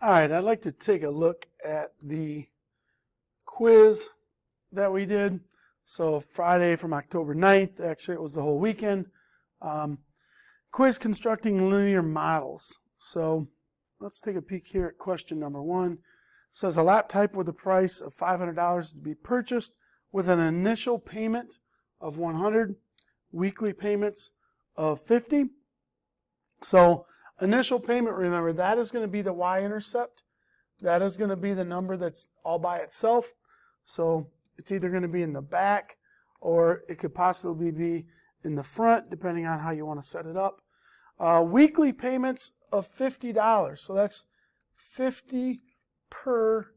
All right, I'd like to take a look at the quiz that we did. So Friday from October 9th, actually it was the whole weekend. Quiz constructing linear models. So let's take a peek here at question number 1. It says a lap type with a price of $500 is to be purchased with an initial payment of $100, weekly payments of $50. So initial payment, remember, that is going to be the Y-intercept. That is going to be the number that's all by itself. So it's either going to be in the back or it could possibly be in the front, depending on how you want to set it up. Weekly payments of $50. So that's $50 per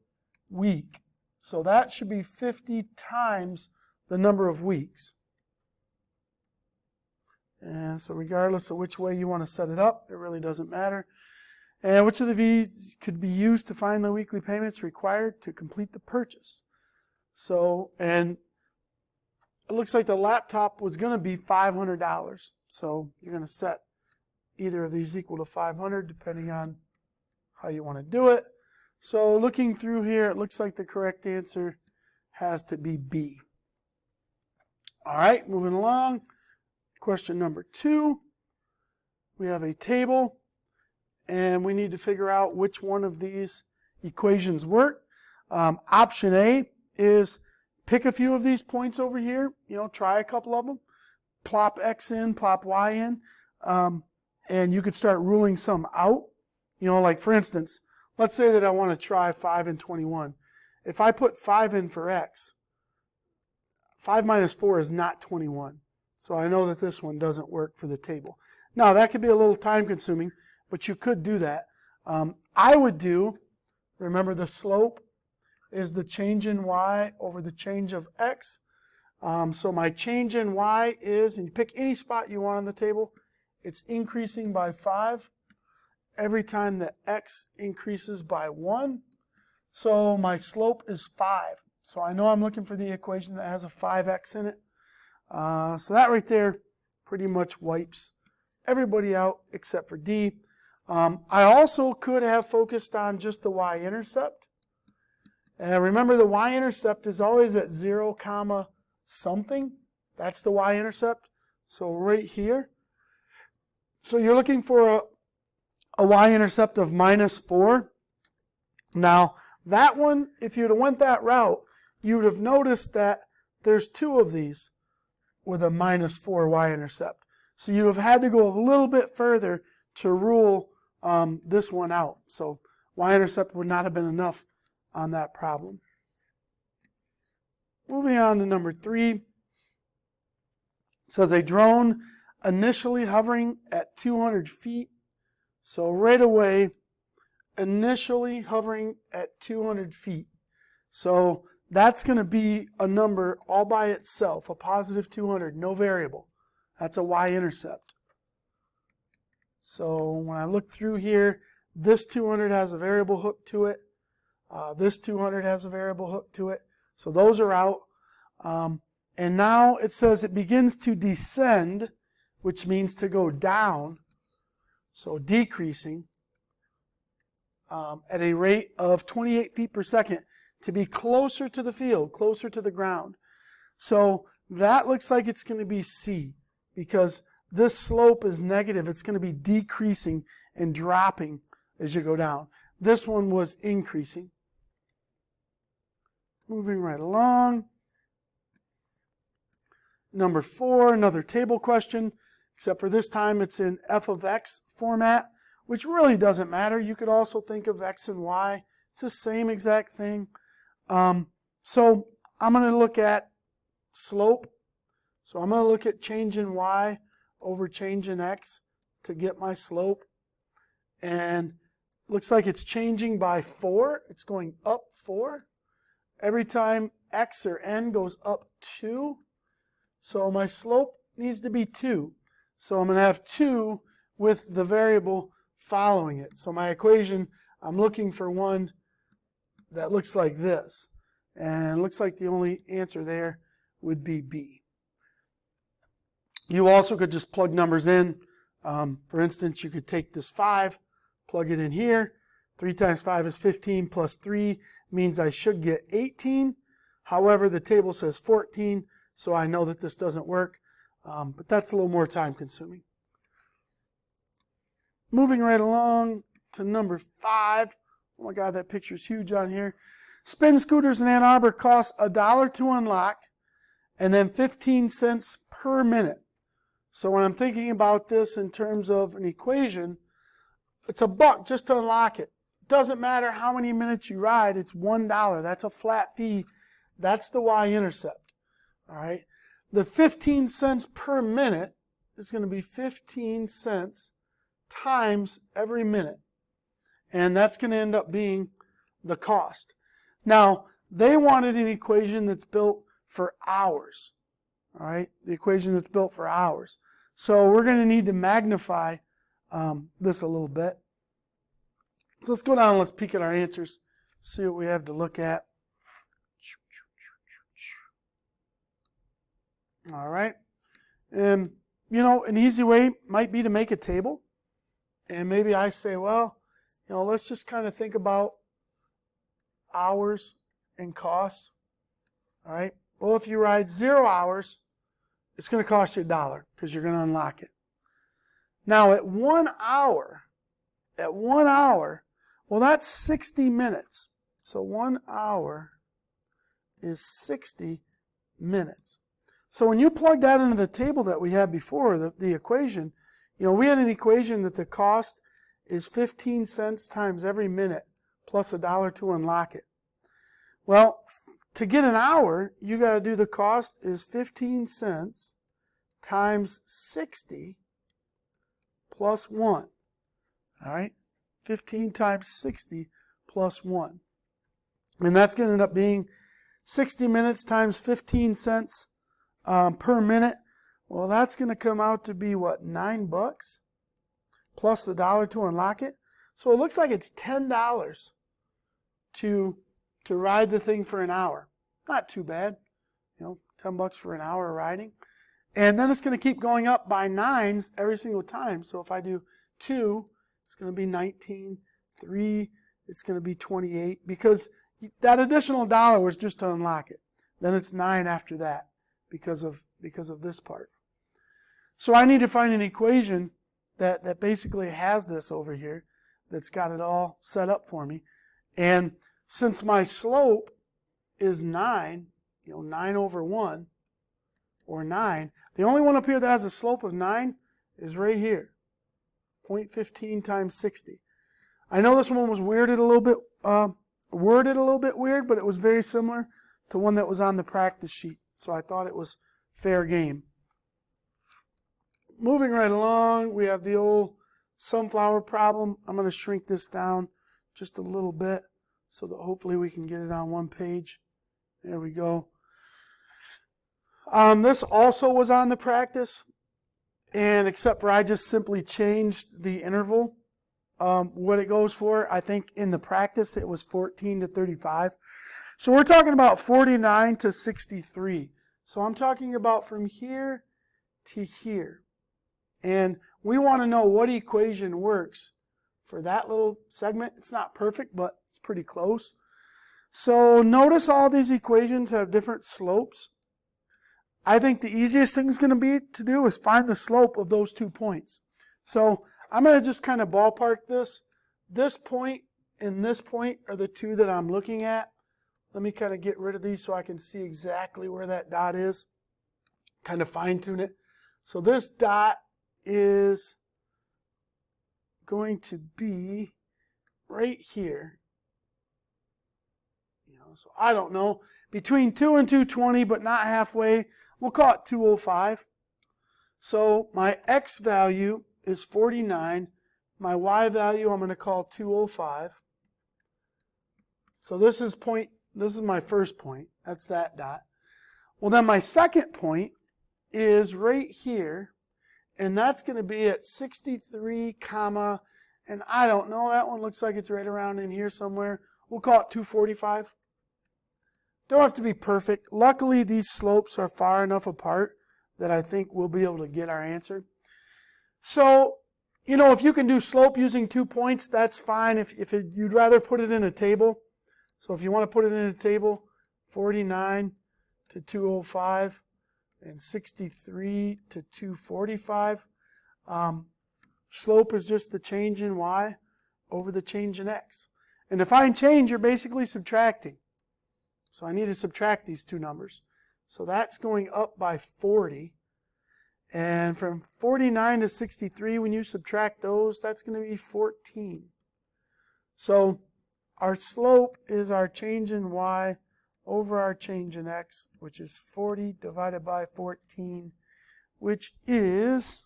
week. So that should be 50 times the number of weeks. And so regardless of which way you want to set it up, it really doesn't matter. And which of these could be used to find the weekly payments required to complete the purchase? So, and it looks like the laptop was going to be $500. So you're going to set either of these equal to 500, depending on how you want to do it. So looking through here, it looks like the correct answer has to be B. All right, moving along. Question number 2, we have a table, and we need to figure out which one of these equations work. Option A is pick a few of these points over here, try a couple of them, plop X in, plop Y in, and you could start ruling some out. Like for instance, let's say that I want to try 5 and 21. If I put 5 in for X, 5 minus 4 is not 21. So I know that this one doesn't work for the table. Now, that could be a little time consuming, but you could do that. I would do, remember the slope is the change in Y over the change of X. So my change in Y is, and you pick any spot you want on the table, it's increasing by 5 every time that X increases by 1. So my slope is 5. So I know I'm looking for the equation that has a 5X in it. So that right there pretty much wipes everybody out except for D. I also could have focused on just the Y-intercept. And remember, the Y-intercept is always at 0, something. That's the Y-intercept. So right here. So you're looking for a Y-intercept of -4. Now, that one, if you'd have went that route, you would have noticed that there's 2 of these with a -4 Y-intercept. So you have had to go a little bit further to rule this one out. So Y-intercept would not have been enough on that problem. Moving on to number 3. It says a drone initially hovering at 200 feet. So right away, initially hovering at 200 feet. So that's going to be a number all by itself, a positive 200, no variable. That's a Y-intercept. So when I look through here, this 200 has a variable hook to it. This 200 has a variable hook to it. So those are out. And now it says it begins to descend, which means to go down. So decreasing at a rate of 28 feet per second. To be closer to the field, closer to the ground. So that looks like it's going to be C, because this slope is negative. It's going to be decreasing and dropping as you go down. This one was increasing. Moving right along. Number 4, another table question, except for this time it's in f of x format, which really doesn't matter. You could also think of x and y. It's the same exact thing. So I'm going to look at slope. So I'm going to look at change in y over change in x to get my slope. And looks like it's changing by 4. It's going up 4. Every time x or n goes up 2. So my slope needs to be 2. So I'm going to have 2 with the variable following it. So my equation, I'm looking for one that looks like this. And it looks like the only answer there would be B. You also could just plug numbers in. For instance, you could take this 5, plug it in here. 3 times 5 is 15 plus 3 means I should get 18. However, the table says 14, so I know that this doesn't work. But that's a little more time consuming. Moving right along to number 5. Oh my God, that picture's huge on here. Spin scooters in Ann Arbor cost $1 to unlock and then 15 cents per minute. So when I'm thinking about this in terms of an equation, it's $1 just to unlock it. Doesn't matter how many minutes you ride, it's $1. That's a flat fee. That's the Y-Intercept. All right. The 15 cents per minute is going to be 15 cents times every minute. And that's going to end up being the cost. Now, they wanted an equation that's built for hours. All right, the equation that's built for hours. So we're going to need to magnify this a little bit. So let's go down and let's peek at our answers, see what we have to look at. All right, and you know, an easy way might be to make a table. And maybe I say, well, you know, let's just kind of think about hours and cost. All right. Well, if you ride 0 hours, it's going to cost you $1 because you're going to unlock it. Now, at 1 hour, well, that's 60 minutes. So 1 hour is 60 minutes. So when you plug that into the table that we had before, the equation, you know, we had an equation that the cost is 15 cents times every minute plus $1 to unlock it. Well, to get an hour, you got to do the cost is 15 cents times 60 plus 1. All right? 15 times 60 plus 1. And that's going to end up being 60 minutes times 15 cents per minute. Well, that's going to come out to be, what, $9 plus the $1 to unlock it? So it looks like it's $10 to ride the thing for an hour. Not too bad. You know, $10 for an hour of riding. And then it's going to keep going up by 9s every single time. So if I do 2, it's going to be 19. 3, it's going to be 28. Because that additional $1 was just to unlock it. Then it's 9 after that because of this part. So I need to find an equation that basically has this over here, that's got it all set up for me. And since my slope is 9, you know, 9 over 1, or 9, the only one up here that has a slope of 9 is right here, 0.15 times 60. I know this one was worded a little bit weird, but it was very similar to one that was on the practice sheet. So I thought it was fair game. Moving right along, we have the old sunflower problem. I'm going to shrink this down just a little bit so that hopefully we can get it on one page. There we go. This also was on the practice, and except for I just simply changed the interval. What it goes for, I think in the practice it was 14 to 35. So we're talking about 49 to 63. So I'm talking about from here to here. And we want to know what equation works for that little segment. It's not perfect, but it's pretty close. So notice all these equations have different slopes. I think the easiest thing is going to be to do is find the slope of those 2 points. So I'm going to just kind of ballpark this. This point and this point are the 2 that I'm looking at. Let me kind of get rid of these so I can see exactly where that dot is. Kind of fine tune it. So this dot is going to be right here. You know, so I don't know, between 2 and 220, but not halfway. We'll call it 205. So my x value is 49. My y value I'm going to call 205. So this is my first point. That's that dot. Well, then my second point is right here, and that's going to be at 63, comma, and I don't know, that one looks like it's right around in here somewhere. We'll call it 245. Don't have to be perfect. Luckily, these slopes are far enough apart that I think we'll be able to get our answer. So you know, if you can do slope using 2 points, that's fine. If you'd rather put it in a table, so if you want to put it in a table, 49 to 205 and 63 to 245. Slope is just the change in y over the change in x. And to find change, you're basically subtracting. So I need to subtract these two numbers. So that's going up by 40. And from 49 to 63, when you subtract those, that's going to be 14. So our slope is our change in y over our change in x, which is 40 divided by 14, which is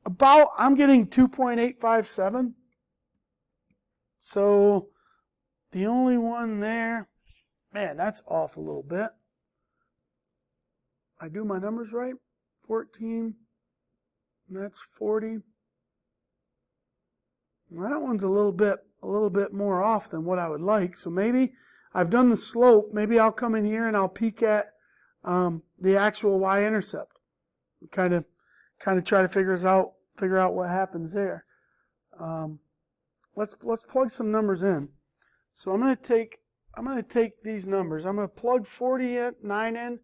about, I'm getting 2.857. So the only one there, man, that's off a little bit. I do my numbers right? 14, that's 40. Well, that one's a little bit more off than what I would like. So maybe I've done the slope. Maybe I'll come in here and I'll peek at the actual y-intercept. Kind of try to figure out what happens there. Let's plug some numbers in. So I'm going to take these numbers. I'm going to plug 49 in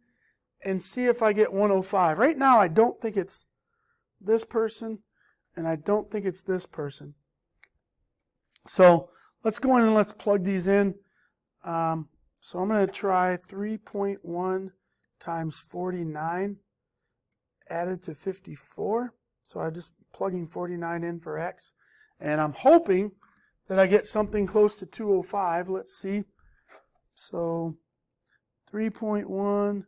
and see if I get 105. Right now, I don't think it's this person, and I don't think it's this person. So let's go in and let's plug these in. So I'm going to try 3.1 times 49 added to 54. So I'm just plugging 49 in for x. And I'm hoping that I get something close to 205. Let's see. So 3.1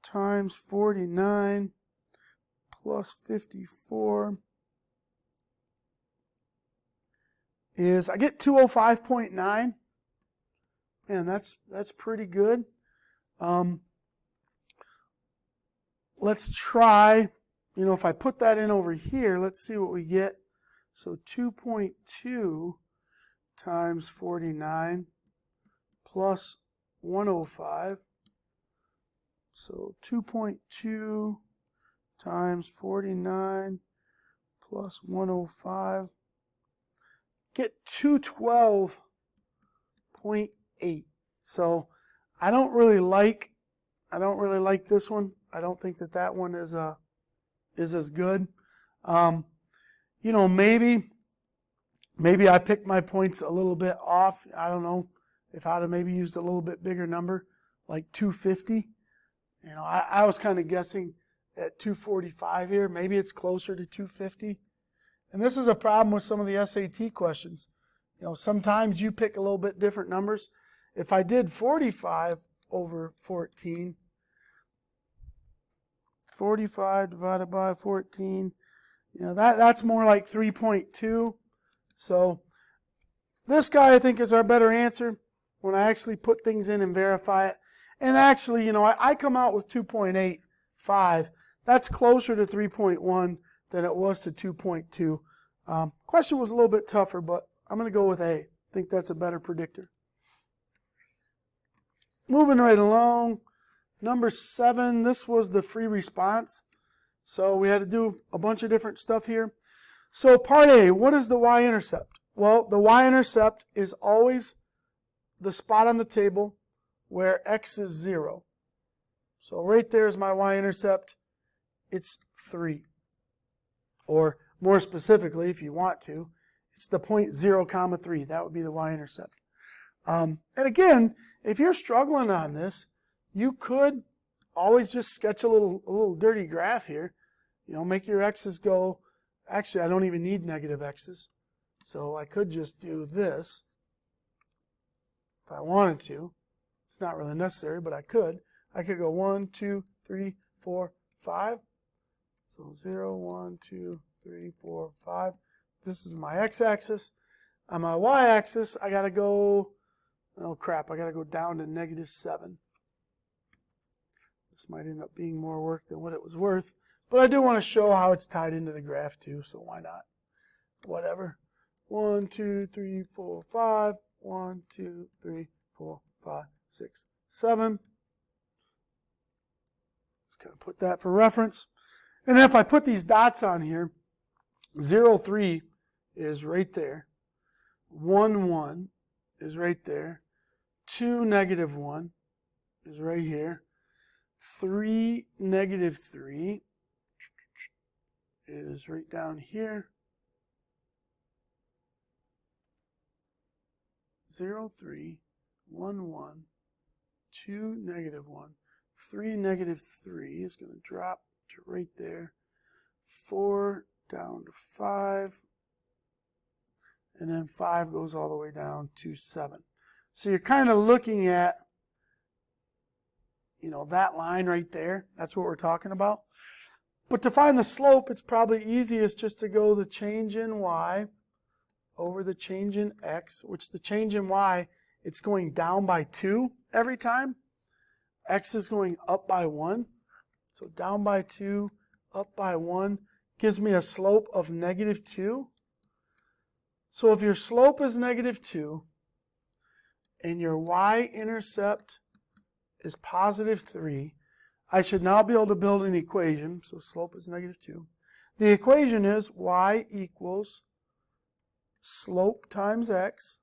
times 49 plus 54 is, I get 205.9. And that's pretty good. Let's try, you know, if I put that in over here, let's see what we get. So 2.2 times 49 plus 105. So 2.2 times 49 plus 105. Get 212.8. So I don't really like this one. I don't think that one is as good. You know, maybe I picked my points a little bit off. I don't know if I'd have maybe used a little bit bigger number, like 250. You know, I was kind of guessing at 245 here. Maybe it's closer to 250. And this is a problem with some of the SAT questions. You know, sometimes you pick a little bit different numbers. If I did 45 over 14, 45 divided by 14, you know, that's more like 3.2. So this guy, I think, is our better answer when I actually put things in and verify it. And actually, you know, I come out with 2.85. That's closer to 3.1 than it was to 2.2. Question was a little bit tougher, but I'm going to go with A. I think that's a better predictor. Moving right along. Number 7, this was the free response. So we had to do a bunch of different stuff here. So part A, what is the y-intercept? Well, the y-intercept is always the spot on the table where x is 0. So right there is my y-intercept. It's 3. Or more specifically, if you want to, it's the point 0, 3. That would be the y-intercept. And again, if you're struggling on this, you could always just sketch a little dirty graph here. You know, make your x's go. Actually, I don't even need negative x's. So I could just do this if I wanted to. It's not really necessary, but I could. I could go 1, 2, 3, 4, 5. So 0, 1, 2, 3, 4, 5. This is my x-axis. On my y-axis, I got to go, oh crap, I got to go down to -7. This might end up being more work than what it was worth. But I do want to show how it's tied into the graph too, so why not? Whatever. 1, 2, 3, 4, 5. 1, 2, 3, 4, 5, 6, 7. Let's kind of put that for reference. And if I put these dots on here, 0, 3 is right there. 1, 1 is right there. 2, negative 1 is right here. 3, negative 3 is right down here. 0, 3, 1, 1, 2, negative 1, 3, negative 3 is going to drop to right there. 4 down to 5. And then 5 goes all the way down to 7. So you're kind of looking at, that line right there. That's what we're talking about. But to find the slope, it's probably easiest just to go the change in y over the change in x, which the change in y, it's going down by 2 every time. X is going up by 1. So down by 2, up by 1, gives me a slope of negative 2. So if your slope is negative 2 and your y-intercept is positive 3, I should now be able to build an equation. So slope is negative 2. The equation is y equals slope times x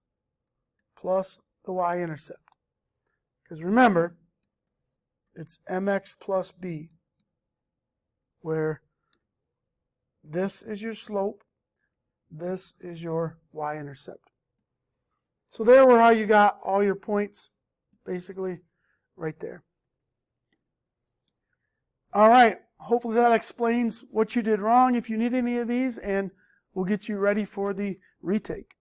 plus the y-intercept. Because remember, it's mx plus b, where this is your slope, this is your y-intercept. So there were how you got all your points, basically, right there. All right, hopefully that explains what you did wrong if you need any of these, and we'll get you ready for the retake.